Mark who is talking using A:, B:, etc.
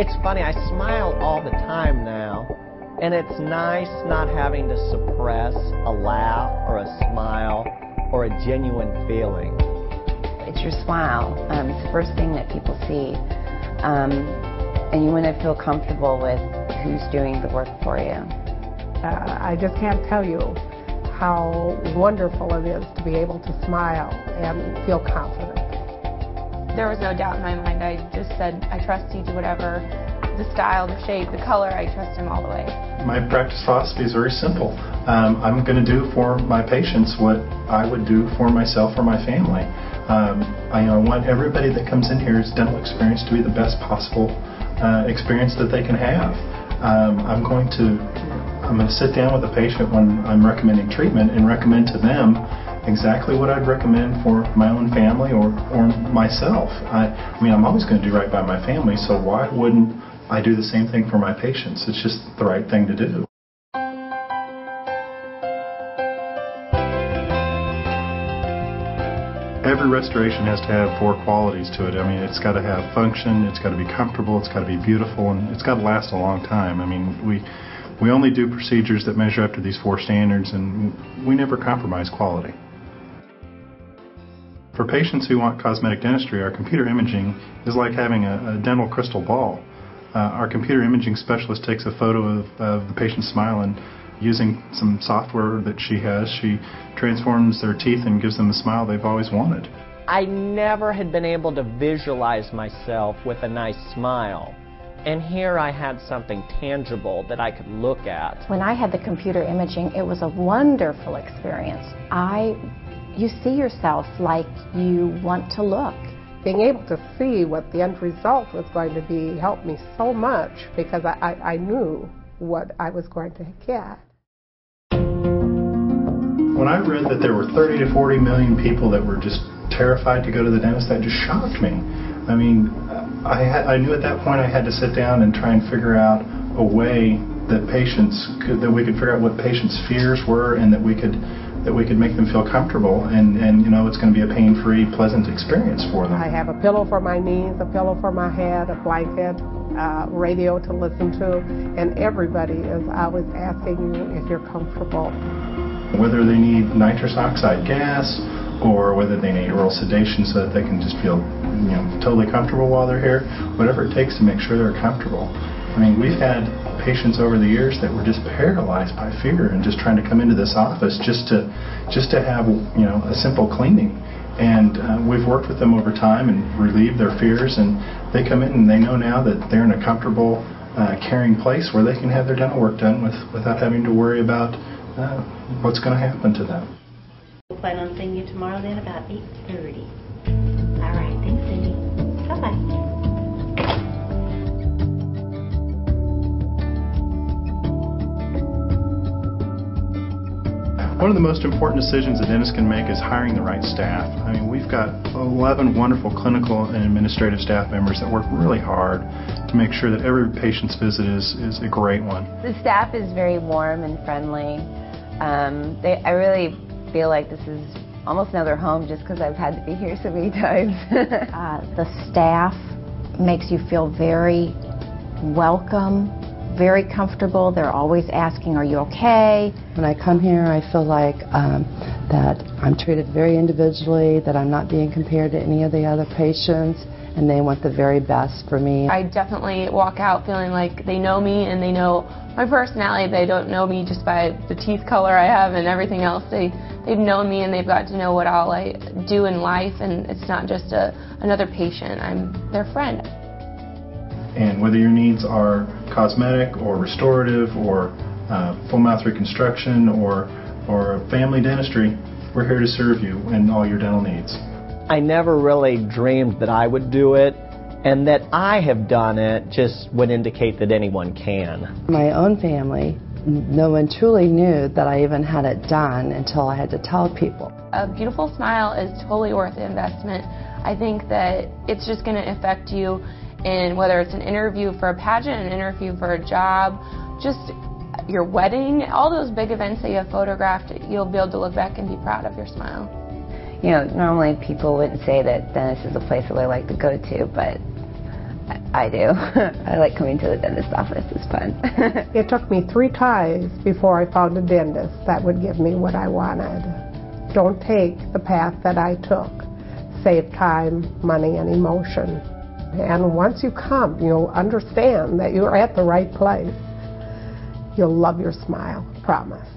A: It's funny, I smile all the time now, and it's nice not having to suppress a laugh or a smile or a genuine feeling.
B: It's your smile. It's the first thing that people see. And you want to feel comfortable with who's doing the work for you.
C: I just can't tell you how wonderful it is to be able to smile and feel confident.
D: There was no doubt in my mind. I just said, I trust you, do whatever. The style, the shape, the color, I trust him all the way.
E: My practice philosophy is very simple. I'm going to do for my patients what I would do for myself or my family. I want everybody that comes in here's dental experience to be the best possible experience that they can have. I'm going to sit down with a patient when I'm recommending treatment and recommend to them exactly what I'd recommend for my own family or myself. I mean, I'm always going to do right by my family, so why wouldn't I do the same thing for my patients? It's just the right thing to do. Every restoration has to have 4 qualities to it. I mean, it's got to have function, it's got to be comfortable, it's got to be beautiful, and it's got to last a long time. I mean, we only do procedures that measure up to these 4 standards, and we never compromise quality. For patients who want cosmetic dentistry, our computer imaging is like having a dental crystal ball. Our computer imaging specialist takes a photo of the patient's smile, and using some software that she has, she transforms their teeth and gives them the smile they've always wanted.
A: I never had been able to visualize myself with a nice smile. And here I had something tangible that I could look at.
F: When I had the computer imaging, it was a wonderful experience. You see yourself like you want to look.
C: Being able to see what the end result was going to be helped me so much because I knew what I was going to get.
E: When I read that there were 30 to 40 million people that were just terrified to go to the dentist, that just shocked me. I mean, I knew at that point I had to sit down and try and figure out a way that we could figure out what patients' fears were, and that we could make them feel comfortable, and you know, it's going to be a pain-free, pleasant experience for them.
C: I have a pillow for my knees, a pillow for my head, a blanket, radio to listen to, and everybody is always asking you if you're comfortable.
E: Whether they need nitrous oxide gas or whether they need oral sedation so that they can just feel, you know, totally comfortable while they're here, whatever it takes to make sure they're comfortable. I mean, we've had patients over the years that were just paralyzed by fear and just trying to come into this office just to have, you know, a simple cleaning. And we've worked with them over time and relieved their fears, and they come in and they know now that they're in a comfortable, caring place where they can have their dental work done without having to worry about what's going to happen to them.
G: We'll plan on seeing you tomorrow then about 8:30. All right, thanks, Cindy. Bye-bye.
E: One of the most important decisions a dentist can make is hiring the right staff. I mean, we've got 11 wonderful clinical and administrative staff members that work really hard to make sure that every patient's visit is a great one.
B: The staff is very warm and friendly. I really feel like this is almost another home just because I've had to be here so many times.
F: The staff makes you feel very welcome, very comfortable. They're always asking, are you okay?
H: When I come here, I feel like that I'm treated very individually, that I'm not being compared to any of the other patients, and they want the very best for me.
D: I definitely walk out feeling like they know me and they know my personality. They don't know me just by the teeth color I have and everything else. They've known me and they've got to know what all I do in life, and it's not just another patient. I'm their friend.
E: And whether your needs are cosmetic or restorative or full mouth reconstruction or family dentistry, we're here to serve you in all your dental needs.
A: I never really dreamed that I would do it, and that I have done it just would indicate that anyone can.
H: My own family, no one truly knew that I even had it done until I had to tell people.
D: A beautiful smile is totally worth the investment. I think that it's just going to affect you in whether it's an interview for a pageant, an interview for a job, just your wedding, all those big events that you have photographed, you'll be able to look back and be proud of your smile.
B: You know, normally people wouldn't say that dentist is a place that they like to go to, but I do. I like coming to the dentist's office. It's fun.
C: It took me 3 tries before I found a dentist that would give me what I wanted. Don't take the path that I took. Save time, money, and emotion. And once you come, you'll understand that you're at the right place. You'll love your smile, promise.